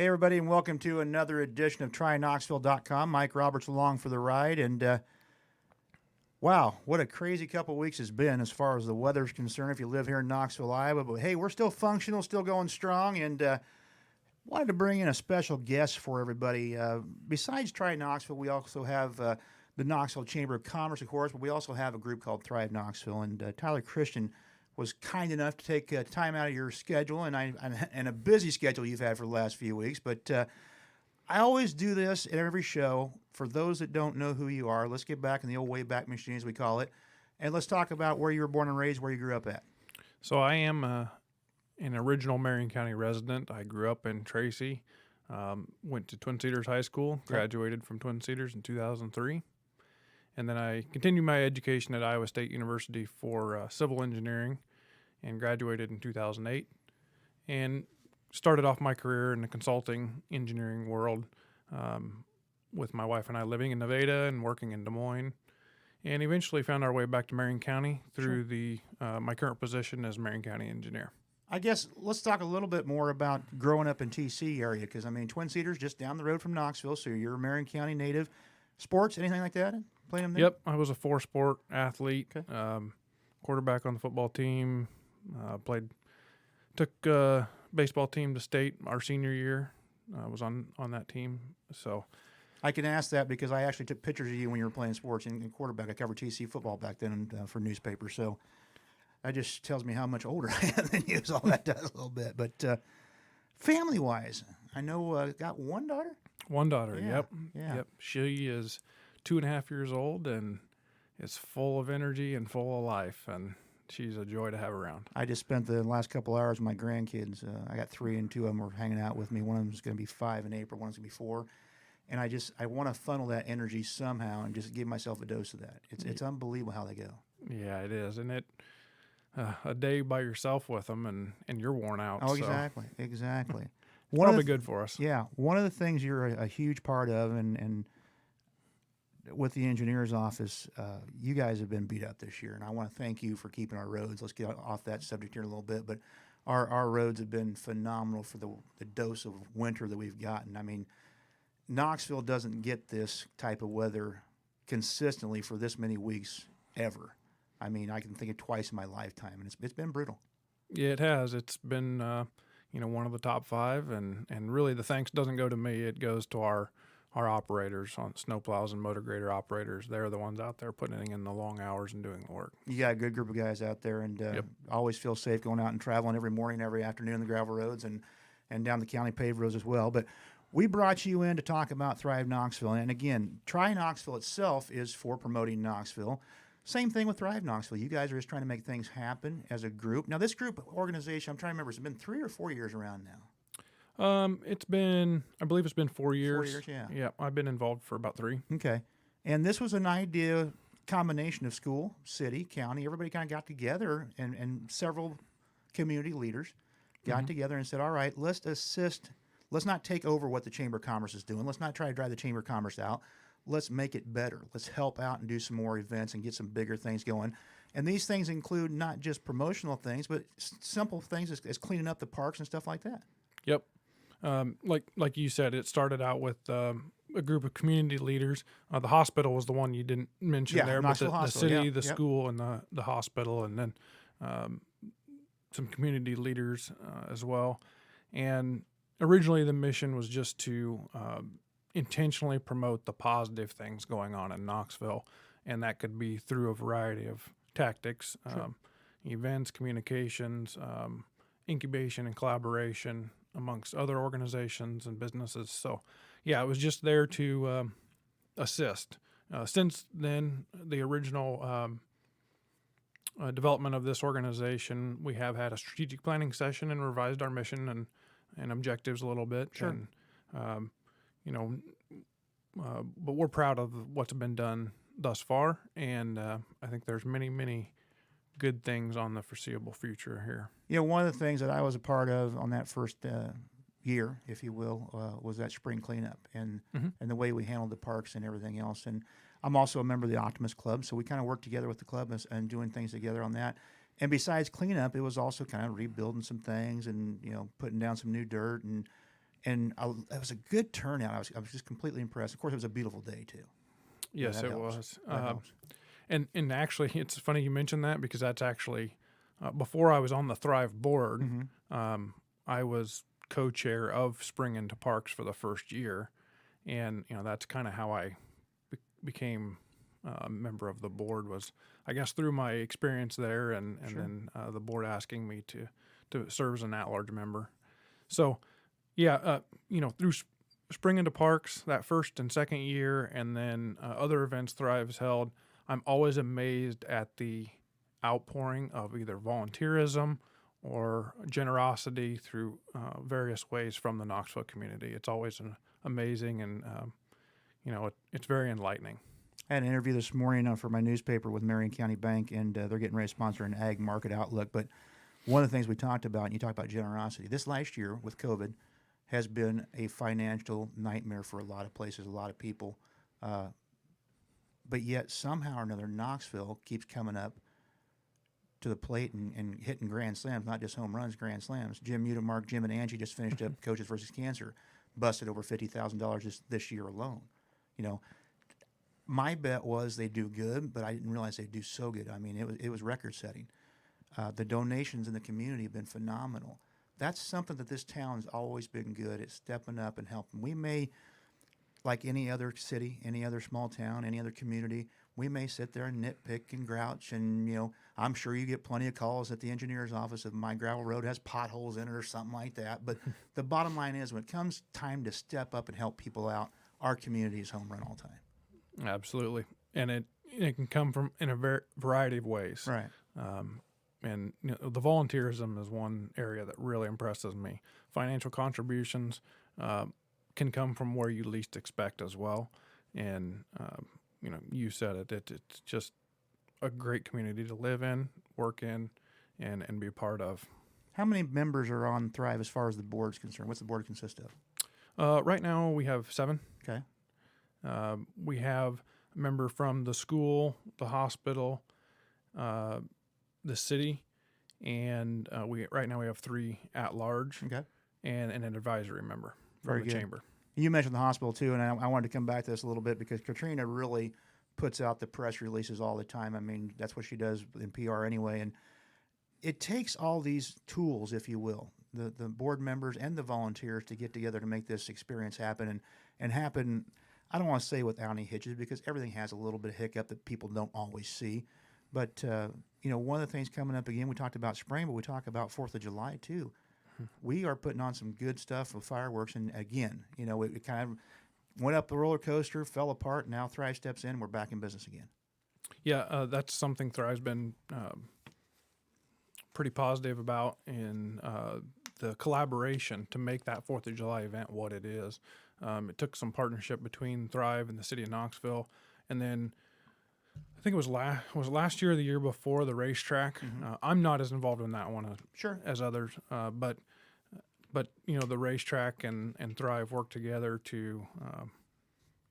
Hey, everybody, and welcome to another edition of TryKnoxville.com. Mike Roberts along for the ride. And wow, what a crazy couple weeks it's been as far as the weather's concerned if you live here in Knoxville, Iowa. But hey, we're still functional, still going strong, and wanted to bring in a special guest for everybody. Besides Try Knoxville, we also have the Knoxville Chamber of Commerce, of course, but we also have a group called Thrive Knoxville. And Tyler Christian was kind enough to take time out of your schedule and a busy schedule you've had for the last few weeks. But I always do this at every show. For those that don't know who you are, let's get back in the old Wayback Machine, as we call it, and let's talk about where you were born and raised, where you grew up at. So I am an original Marion County resident. I grew up in Tracy, went to Twin Cedars High School, graduated from Twin Cedars in 2003. And then I continued my education at Iowa State University for civil engineering and graduated in 2008 and started off my career in the consulting engineering world with my wife and I living in Nevada and working in Des Moines, and eventually found our way back to Marion County through my current position as Marion County engineer. I guess let's talk a little bit more about growing up in TC area, because, I mean, Twin Cedars just down the road from Knoxville, so you're a Marion County native. Sports, anything like that? Playing them there? Yep, I was a four-sport athlete, quarterback on the football team, took baseball team to state our senior year. I was on that team, so... I can ask that because I actually took pictures of you when you were playing sports in quarterback. I covered TC football back then for newspapers, so that just tells me how much older I am than you, so all that does a little bit. But family-wise, I know got one daughter? One daughter, Yeah. Yep. She is 2.5 years old and is full of energy and full of life, and she's a joy to have around. I just spent the last couple hours with my grandkids. I got 3, and 2 of them were hanging out with me. One of them is going to be 5 in April. One's going to be 4. And I want to funnel that energy somehow and just give myself a dose of that. It's unbelievable how they go. Yeah, it is. And a day by yourself with them, and you're worn out. Oh, so exactly. Probably good for us. Yeah, one of the things you're a huge part of, and with the engineer's office, you guys have been beat up this year, and I want to thank you for keeping our roads. Let's get off that subject here in a little bit, but our roads have been phenomenal for the dose of winter that we've gotten. I mean, Knoxville doesn't get this type of weather consistently for this many weeks ever. I mean, I can think of twice in my lifetime, and it's been brutal. Yeah, it has. It's been one of the top 5, and really the thanks doesn't go to me. It goes to our operators on snowplows and motor grader operators. They're the ones out there putting in the long hours and doing the work. You got a good group of guys out there, and always feel safe going out and traveling every morning, every afternoon on the gravel roads and down the county paved roads as well. But we brought you in to talk about Thrive Knoxville. And again, Try Knoxville itself is for promoting Knoxville. Same thing with Thrive Knoxville. You guys are just trying to make things happen as a group. Now, this group organization, I'm trying to remember, has it been 3 or 4 years around now? I believe it's been 4 years. 4 years, yeah. Yeah, I've been involved for about 3. Okay. And this was an idea combination of school, city, county. Everybody kind of got together, and several community leaders got together and said, all right, let's assist. Let's not take over what the Chamber of Commerce is doing. Let's not try to drive the Chamber of Commerce out. Let's make it better. Let's help out and do some more events and get some bigger things going. And these things include not just promotional things, but simple things as cleaning up the parks and stuff like that. Yep. Like you said, it started out with a group of community leaders. The hospital was the one you didn't mention there, but the city, the school, and the hospital, and then some community leaders as well. And originally, the mission was just to intentionally promote the positive things going on in Knoxville, and that could be through a variety of tactics, events, communications, incubation and collaboration amongst other organizations and businesses. So, yeah, it was just there to assist. Since then, the original development of this organization, we have had a strategic planning session and revised our mission and objectives a little bit. Sure. And, but we're proud of what's been done thus far, and I think there's many, many good things on the foreseeable future here. You know, one of the things that I was a part of on that first year, if you will, was that spring cleanup and the way we handled the parks and everything else. And I'm also a member of the Optimist Club, so we kind of worked together with the club and doing things together on that. And besides cleanup, it was also kind of rebuilding some things and, you know, putting down some new dirt and And it was a good turnout. I was just completely impressed. Of course, it was a beautiful day too. Yes, it was. And actually, it's funny you mentioned that because that's actually before I was on the Thrive board. I was co-chair of Spring into Parks for the first year, and that's kind of how I became a member of the board. Was I guess through my experience there, and then the board asking me to serve as an at-large member. So, yeah, through Spring into Parks that first and second year, and then other events Thrive has held, I'm always amazed at the outpouring of either volunteerism or generosity through various ways from the Knoxville community. It's always amazing, and it's very enlightening. I had an interview this morning for my newspaper with Marion County Bank, and they're getting ready to sponsor an ag market outlook. But one of the things we talked about, and you talked about generosity, this last year with COVID has been a financial nightmare for a lot of places, a lot of people. But yet somehow or another, Knoxville keeps coming up to the plate and hitting grand slams, not just home runs, grand slams. Jim Udemark, Jim and Angie just finished up Coaches versus Cancer, busted over $50,000 this year alone. My bet was they do good, but I didn't realize they'd do so good. I mean, it was record setting. The donations in the community have been phenomenal. That's something that this town's always been good at, stepping up and helping. We may, like any other city, any other small town, any other community, we may sit there and nitpick and grouch, and I'm sure you get plenty of calls at the engineer's office if my gravel road has potholes in it or something like that. But the bottom line is, when it comes time to step up and help people out, our community is home run all the time. Absolutely, and it can come from in a variety of ways. Right. And the volunteerism is one area that really impresses me. Financial contributions can come from where you least expect as well. And, you said it, it's just a great community to live in, work in, and be a part of. How many members are on Thrive as far as the board's concerned? What's the board consist of? Right now we have 7. Okay. We have a member from the school, the hospital, the city, and right now we have 3 at large, Okay. and an advisory member from Very the good. chamber. You mentioned the hospital too, and I wanted to come back to this a little bit because Katrina really puts out the press releases all the time. I mean, that's what she does in PR anyway, and it takes all these tools, if you will, the board members and the volunteers to get together to make this experience happen and happen. I don't want to say without any hitches, because everything has a little bit of hiccup that people don't always see. But, one of the things coming up again, we talked about spring, but we talk about 4th of July too. We are putting on some good stuff with fireworks. And again, it kind of went up the roller coaster, fell apart. Now Thrive steps in, and we're back in business again. Yeah, that's something Thrive's been pretty positive about in the collaboration to make that 4th of July event what it is. It took some partnership between Thrive and the city of Knoxville, and then I think it was last year or the year before, the racetrack. I'm not as involved in that one as others, but the racetrack and Thrive worked together to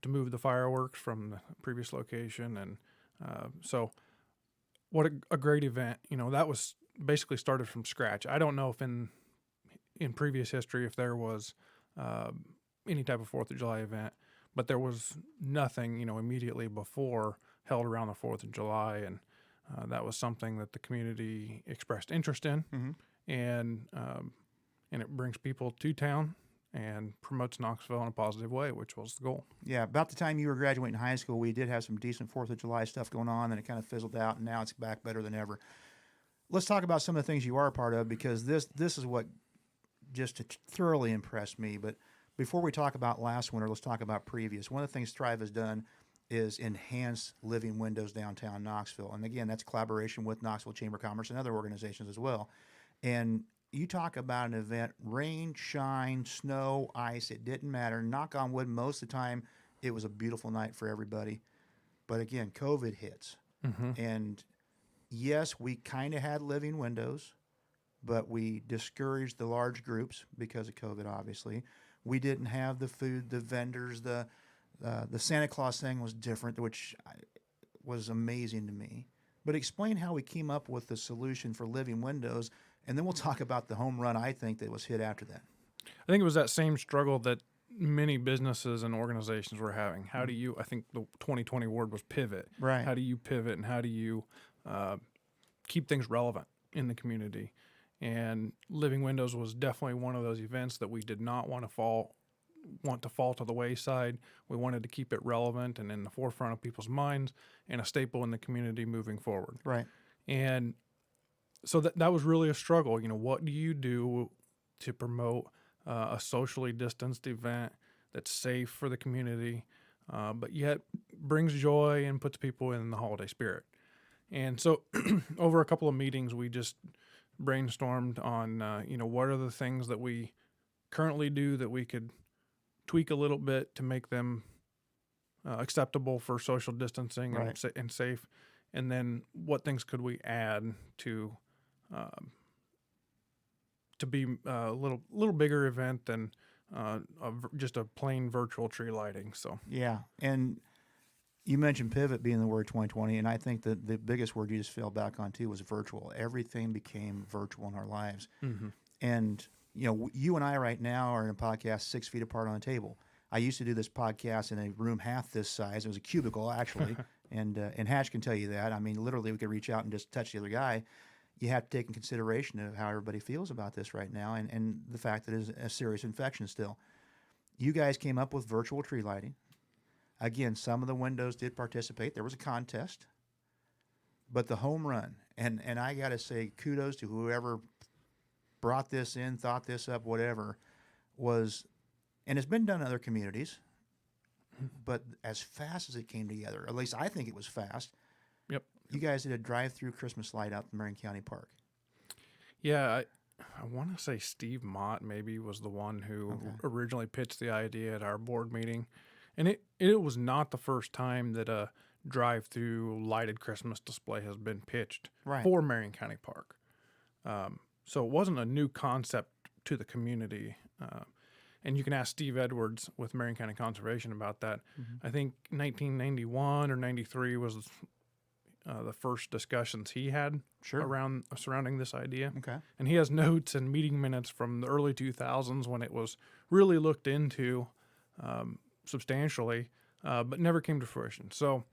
move the fireworks from the previous location, and so what a great event. That was basically started from scratch. I don't know if in previous history if there was any type of 4th of July event, but there was nothing immediately before held around the 4th of July, and that was something that the community expressed interest in, and it brings people to town and promotes Knoxville in a positive way, which was the goal. Yeah, about the time you were graduating high school, we did have some decent 4th of July stuff going on, and it kind of fizzled out, and now it's back better than ever. Let's talk about some of the things you are a part of, because this is what just thoroughly impressed me. But before we talk about last winter, let's talk about previous. One of the things Thrive has done is enhance living windows downtown Knoxville. And again, that's collaboration with Knoxville Chamber of Commerce and other organizations as well. And you talk about an event, rain, shine, snow, ice, it didn't matter. Knock on wood, most of the time, it was a beautiful night for everybody. But again, COVID hits. And yes, we kind of had living windows, but we discouraged the large groups because of COVID, obviously. We didn't have the food, the vendors, the Santa Claus thing was different, which was amazing to me. But explain how we came up with the solution for living windows, and then we'll talk about the home run I think that was hit after that. I think it was that same struggle that many businesses and organizations were having. How do you, I think the 2020 word was pivot. Right. How do you pivot and how do you keep things relevant in the community? And Living Windows was definitely one of those events that we did not want to fall to the wayside. We wanted to keep it relevant and in the forefront of people's minds and a staple in the community moving forward. Right. And so that was really a struggle. What do you do to promote a socially distanced event that's safe for the community, but yet brings joy and puts people in the holiday spirit? And so over a couple of meetings, we just brainstormed on, what are the things that we currently do that we could tweak a little bit to make them acceptable for social distancing and safe. And then what things could we add to be a little bigger event than just a plain virtual tree lighting. So yeah, and you mentioned pivot being the word 2020, and I think that the biggest word you just fell back on too was virtual. Everything became virtual in our lives, and you and I right now are in a podcast 6 feet apart on a table. I used to do this podcast in a room half this size. It was a cubicle actually, and Hatch can tell you that. I mean, literally, we could reach out and just touch the other guy. You have to take in consideration of how everybody feels about this right now, and the fact that it's a serious infection still. You guys came up with virtual tree lighting. Again, some of the windows did participate. There was a contest, but the home run, and I got to say kudos to whoever brought this in, thought this up, whatever, was, and it's been done in other communities, but as fast as it came together, at least I think it was fast. Yep. You guys did a drive-through Christmas light out in Marion County Park. Yeah, I want to say Steve Mott maybe was the one who originally pitched the idea at our board meeting. And it was not the first time that a drive-through lighted Christmas display has been pitched for Marion County Park. So it wasn't a new concept to the community. And you can ask Steve Edwards with Marion County Conservation about that. I think 1991 or 93 was the first discussions he had surrounding this idea. Okay. And he has notes and meeting minutes from the early 2000s when it was really looked into substantially, but never came to fruition. So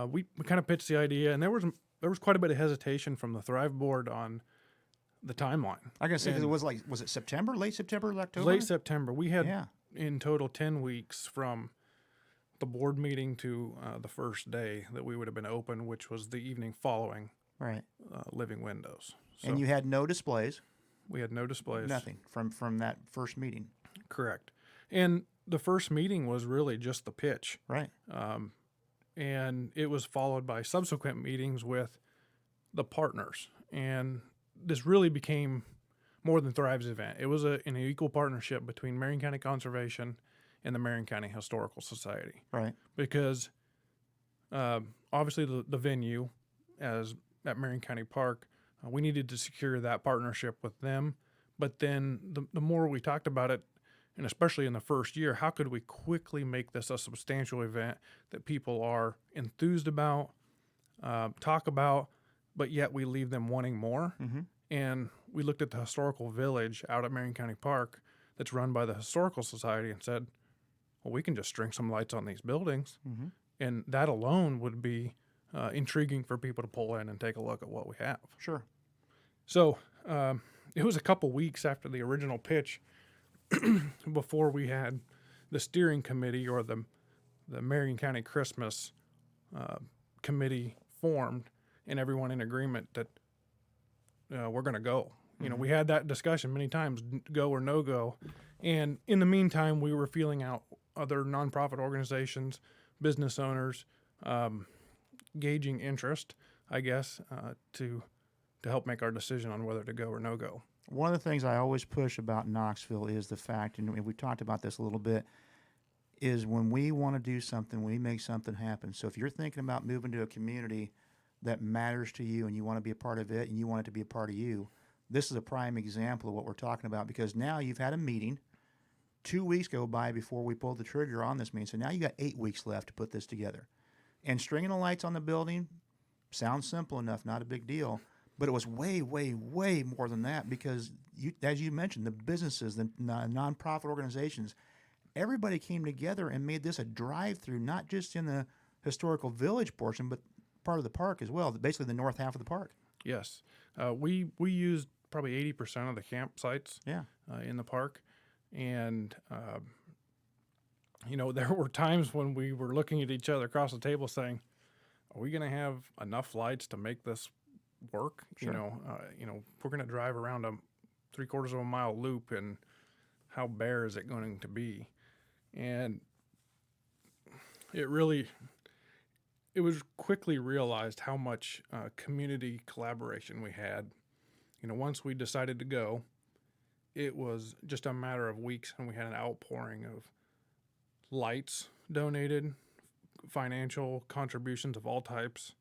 we kind of pitched the idea, and there was quite a bit of hesitation from the Thrive board on the timeline. I can say because it was was it September, late September, October? Late September. We had in total 10 weeks from the board meeting to the first day that we would have been open, which was the evening following Living Windows. So and you had no displays? We had no displays. Nothing from that first meeting? Correct. And the first meeting was really just the pitch. Right. And it was followed by subsequent meetings with the partners. And this really became more than Thrive's event. It was an equal partnership between Marion County Conservation and the Marion County Historical Society. Right. Because obviously the venue at Marion County Park, we needed to secure that partnership with them. But then the more we talked about it, and especially in the first year, how could we quickly make this a substantial event that people are enthused about, talk about, but yet we leave them wanting more? And we looked at the historical village out at Marion County Park that's run by the Historical Society and said, well, we can just string some lights on these buildings. And that alone would be intriguing for people to pull in and take a look at what we have. Sure. So it was a couple weeks after the original pitch before we had the steering committee or the Marion County Christmas committee formed and everyone in agreement that we're going to go. We had that discussion many times, go or no go. And in the meantime, we were feeling out other nonprofit organizations, business owners, gauging interest, I guess, to help make our decision on whether to go or no go. One of the things I always push about Knoxville is the fact, and we talked about this a little bit, is when we want to do something, we make something happen. So if you're thinking about moving to a community that matters to you and you want to be a part of it and you want it to be a part of you, this is a prime example of what we're talking about, because now you've had a meeting. 2 weeks go by before we pulled the trigger on this meeting. So now you got 8 weeks left to put this together. And stringing the lights on the building sounds simple enough, not a big deal. But it was way, way, way more than that because, as you mentioned, the businesses, the nonprofit organizations, everybody came together and made this a drive-through, not just in the historical village portion, but part of the park as well, basically the north half of the park. Yes. We used probably 80% of the campsites in the park. And, there were times when we were looking at each other across the table saying, are we going to have enough lights to make this work? Sure. We're going to drive around a 3/4 of a mile loop, and how bare is it going to be? And it was quickly realized how much community collaboration we had. Once we decided to go, it was just a matter of weeks, and we had an outpouring of lights donated, financial contributions of all types,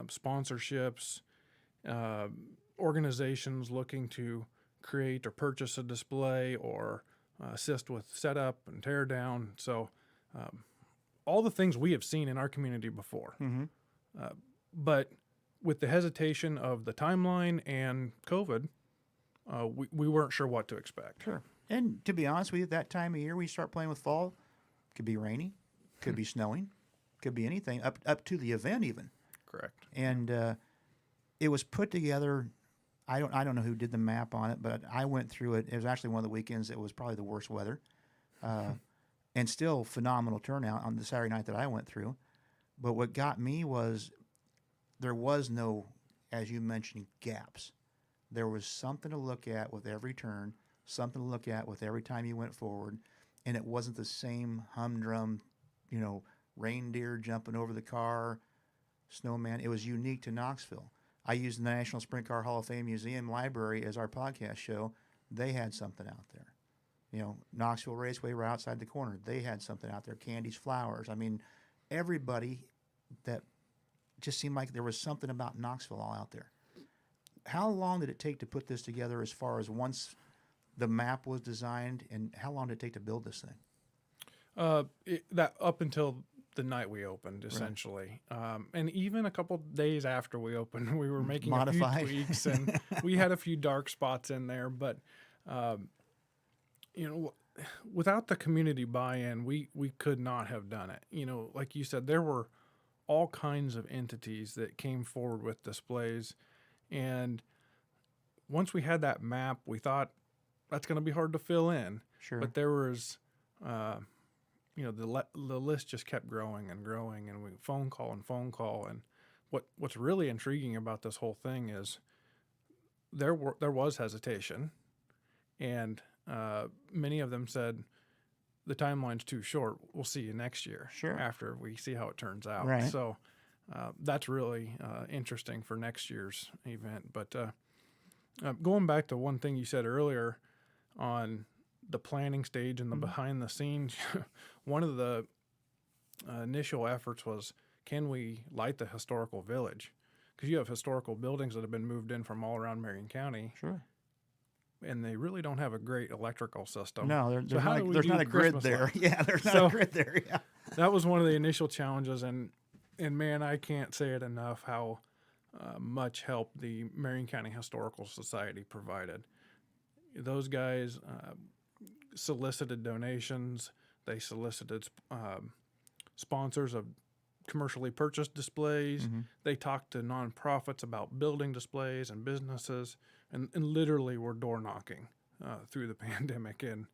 sponsorships, organizations looking to create or purchase a display or assist with setup and tear down. So all the things we have seen in our community before. Mm-hmm. But with the hesitation of the timeline and COVID, we weren't sure what to expect. Sure. And to be honest with you, that time of year we start playing with fall, could be rainy, could be snowing, could be anything, up to the event even. Correct. And it was put together. I don't know who did the map on it, but I went through it. It was actually one of the weekends that was probably the worst weather, and still phenomenal turnout on the Saturday night that I went through. But what got me was there was no, as you mentioned, gaps. There was something to look at with every turn, something to look at with every time you went forward, and it wasn't the same humdrum, reindeer jumping over the car, snowman. It was unique to Knoxville. I used the National Sprint Car Hall of Fame Museum Library as our podcast show. They had something out there. Knoxville Raceway right outside the corner. They had something out there. Candy's Flowers. I mean, everybody that just seemed like there was something about Knoxville all out there. How long did it take to put this together as far as once the map was designed, and how long did it take to build this thing? That up until the night we opened, essentially. Right. And even a couple days after we opened, we were making a few tweaks, and we had a few dark spots in there. But, without the community buy-in, we could not have done it. Like you said, there were all kinds of entities that came forward with displays. And once we had that map, we thought that's going to be hard to fill in. Sure. But there was... the list just kept growing and growing, and we phone call. And what's really intriguing about this whole thing is there was hesitation, and many of them said the timeline's too short. We'll see you next year. Sure. After we see how it turns out. Right. So that's really interesting for next year's event. But going back to one thing you said earlier on the planning stage and the behind the scenes, one of the initial efforts was, can we light the historical village? Because you have historical buildings that have been moved in from all around Marion County. Sure. And they really don't have a great electrical system. No, there's not a grid there. Lights? Yeah, there's not a grid there. Yeah. That was one of the initial challenges. And man, I can't say it enough how much help the Marion County Historical Society provided. Those guys solicited donations. They solicited sponsors of commercially purchased displays. Mm-hmm. They talked to nonprofits about building displays and businesses, and literally were door knocking through the pandemic and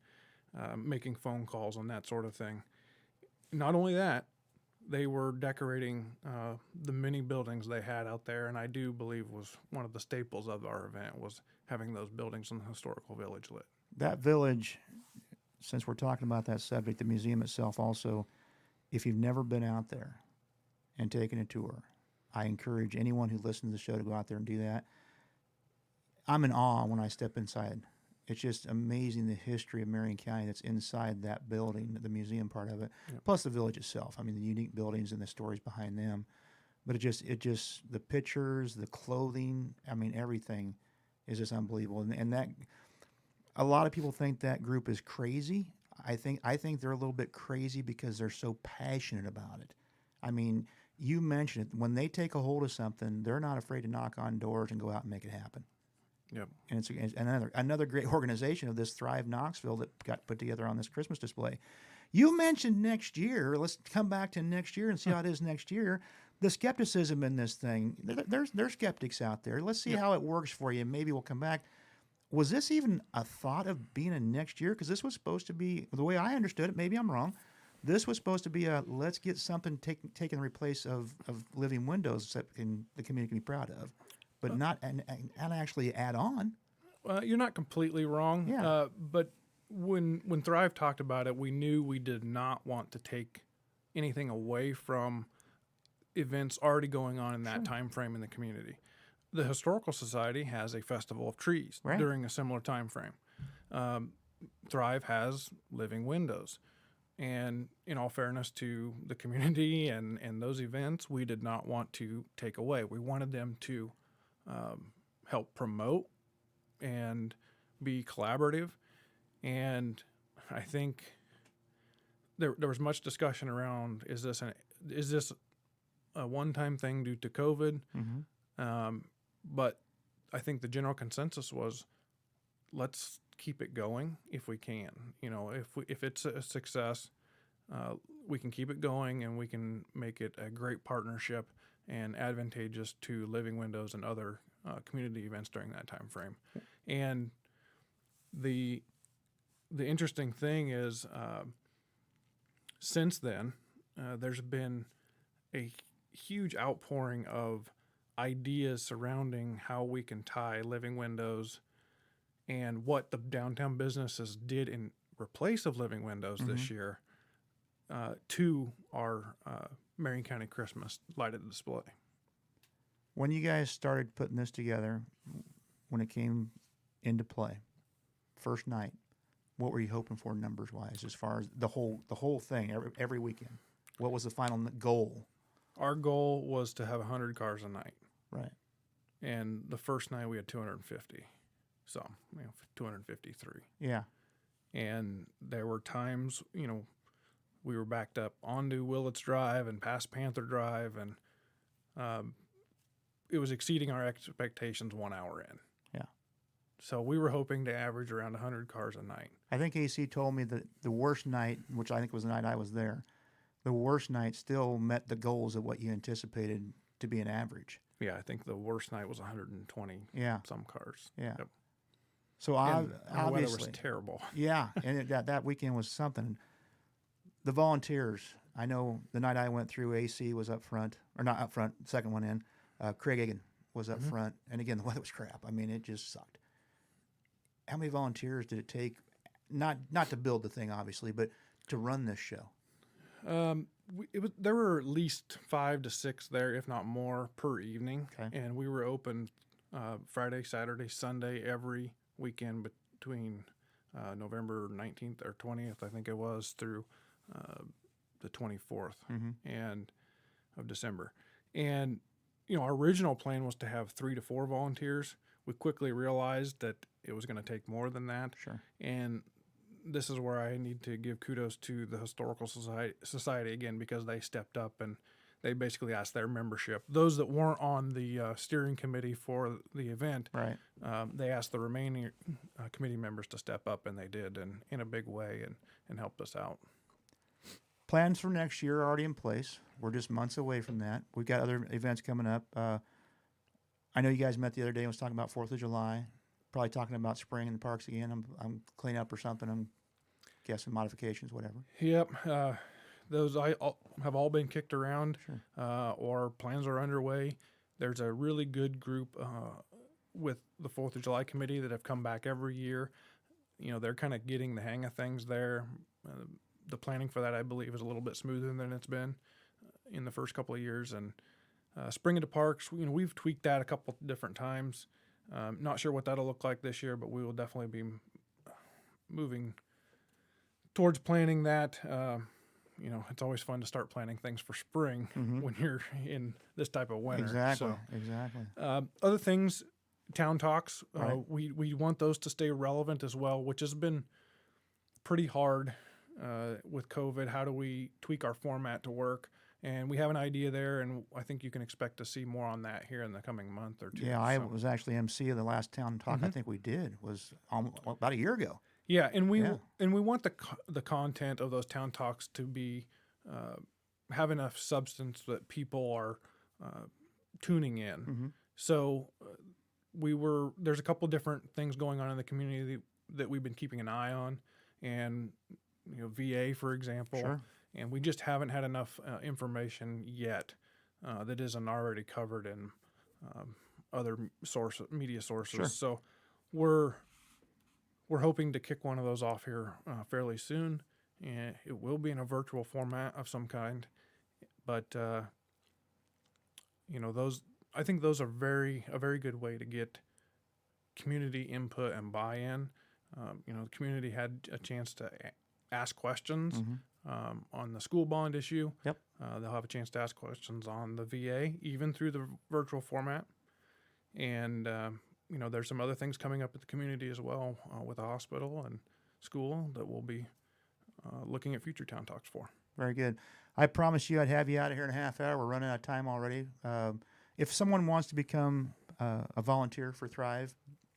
making phone calls and that sort of thing. Not only that, they were decorating the many buildings they had out there, and I do believe was one of the staples of our event was having those buildings in the historical village lit. That village, since we're talking about that subject, the museum itself also, if you've never been out there and taken a tour, I encourage anyone who listens to the show to go out there and do that. I'm in awe when I step inside. It's just amazing the history of Marion County that's inside that building, the museum part of it, plus the village itself. I mean, the unique buildings and the stories behind them. But it just the pictures, the clothing, I mean, everything is just unbelievable. And that, a lot of people think that group is crazy. I think they're a little bit crazy because they're so passionate about it. I mean, you mentioned it. When they take a hold of something, they're not afraid to knock on doors and go out and make it happen. Yep. And it's another great organization of this Thrive Knoxville that got put together on this Christmas display. You mentioned next year. Let's come back to next year and see how it is next year. The skepticism in this thing, there's skeptics out there. Let's see how it works for you. Maybe we'll come back. Was this even a thought of being a next year? Because this was supposed to be, the way I understood it, maybe I'm wrong, this was supposed to be a let's get something taken in place of living windows that the community can be proud of, but not and actually add on. You're not completely wrong. Yeah. But when Thrive talked about it, we knew we did not want to take anything away from events already going on in that time frame in the community. The Historical Society has a festival of trees during a similar time frame. Thrive has living windows. And in all fairness to the community and those events, we did not want to take away. We wanted them to help promote and be collaborative. And I think there was much discussion around, is this a one-time thing due to COVID? Mm-hmm. But I think the general consensus was, let's keep it going if we can. If it's a success, we can keep it going and we can make it a great partnership and advantageous to Living Windows and other community events during that time frame. And the interesting thing is, since then, there's been a huge outpouring of ideas surrounding how we can tie Living Windows and what the downtown businesses did in replace of Living Windows this year to our Marion County Christmas lighted display. When you guys started putting this together, when it came into play, first night, what were you hoping for numbers wise as far as the whole thing every weekend? What was the final goal? Our goal was to have 100 cars a night. Right. And the first night we had 250. So, 253. Yeah. And there were times, we were backed up onto Willits Drive and past Panther Drive, and it was exceeding our expectations 1 hour in. Yeah. So we were hoping to average around 100 cars a night. I think AC told me that the worst night, which I think was the night I was there, the worst night still met the goals of what you anticipated to be an average. Yeah, I think the worst night was 120 some cars. Yeah. Yep. So and obviously, the weather was terrible. Yeah, and that weekend was something. The volunteers, I know the night I went through, AC was up front, or not up front, second one in. Craig Egan was up front, and again, the weather was crap. I mean, it just sucked. How many volunteers did it take, not to build the thing, obviously, but to run this show? There were at least 5 to 6 there, if not more, per evening. Okay. And we were open Friday, Saturday, Sunday, every weekend between November 19th or 20th, I think it was, through the 24th and of December. And, our original plan was to have 3 to 4 volunteers. We quickly realized that it was going to take more than that. Sure. And this is where I need to give kudos to the Historical Society again, because they stepped up and they basically asked their membership, those that weren't on the steering committee for the event, right? They asked the remaining committee members to step up, and they did, and in a big way, and helped us out. Plans for next year are already in place. We're just months away from that. We've got other events coming up. I know you guys met the other day and was talking about 4th of July. Probably talking about spring in the parks again. I'm cleaning up or something. I'm guessing modifications, whatever. Yep. Those have all been kicked around, Sure. Or plans are underway. There's a really good group with the 4th of July committee that have come back every year. They're kind of getting the hang of things there. The planning for that, I believe, is a little bit smoother than it's been in the first couple of years. And spring into parks, we've tweaked that a couple different times. Not sure what that'll look like this year, but we will definitely be moving towards planning that. It's always fun to start planning things for spring when you're in this type of winter. Exactly. So, Exactly. Other things, town talks, Right. we want those to stay relevant as well, which has been pretty hard with COVID. How do we tweak our format to work? And we have an idea there, and I think you can expect to see more on that here in the coming month or two. Yeah, I was actually MC of the last town talk I think we did was about a year ago. Yeah, and we want the content of those town talks to be have enough substance that people are tuning in. So there's a couple different things going on in the community that we've been keeping an eye on, and VA, for example. Sure. And we just haven't had enough information yet that isn't already covered in other media sources. Sure. So we're hoping to kick one of those off here fairly soon, and it will be in a virtual format of some kind. But I think those are a very good way to get community input and buy-in. The community had a chance to ask questions on the school bond issue. Yep. They'll have a chance to ask questions on the VA, even through the virtual format. And, there's some other things coming up at the community as well with the hospital and school that we'll be looking at future town talks for. Very good. I promised you I'd have you out of here in a half hour. We're running out of time already. If someone wants to become a volunteer for Thrive,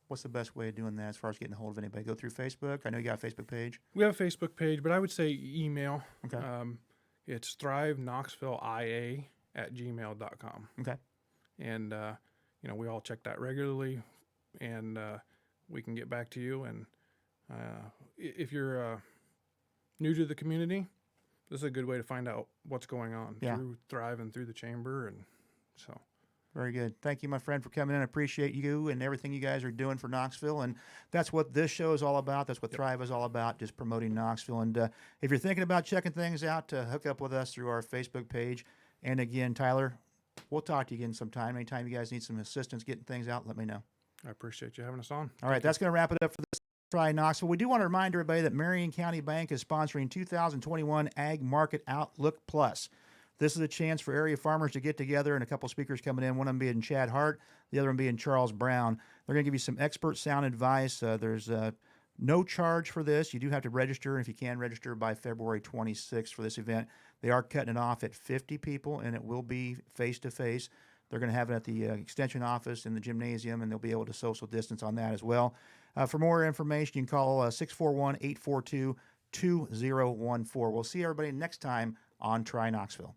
what's the best way of doing that as far as getting a hold of anybody? Go through Facebook? I know you got a Facebook page. We have a Facebook page, but I would say email. Okay. It's Thrive Knoxville IA@gmail.com. Okay. And, we all check that regularly, and we can get back to you. And if you're new to the community, this is a good way to find out what's going on through Thrive and through the chamber. And so... Very good. Thank you, my friend, for coming in. I appreciate you and everything you guys are doing for Knoxville. And that's what this show is all about. That's what Thrive is all about, just promoting Knoxville. And if you're thinking about checking things out, hook up with us through our Facebook page. And again, Tyler, we'll talk to you again sometime. Anytime you guys need some assistance getting things out, let me know. I appreciate you having us on. All right, that's going to wrap it up for this Try Knoxville. We do want to remind everybody that Marion County Bank is sponsoring 2021 Ag Market Outlook Plus. This is a chance for area farmers to get together, and a couple speakers coming in, one of them being Chad Hart, the other one being Charles Brown. They're going to give you some expert sound advice. There's no charge for this. You do have to register, and if you can, register by February 26th for this event. They are cutting it off at 50 people, and it will be face-to-face. They're going to have it at the extension office in the gymnasium, and they'll be able to social distance on that as well. For more information, you can call 641-842-2014. We'll see everybody next time on Try Knoxville.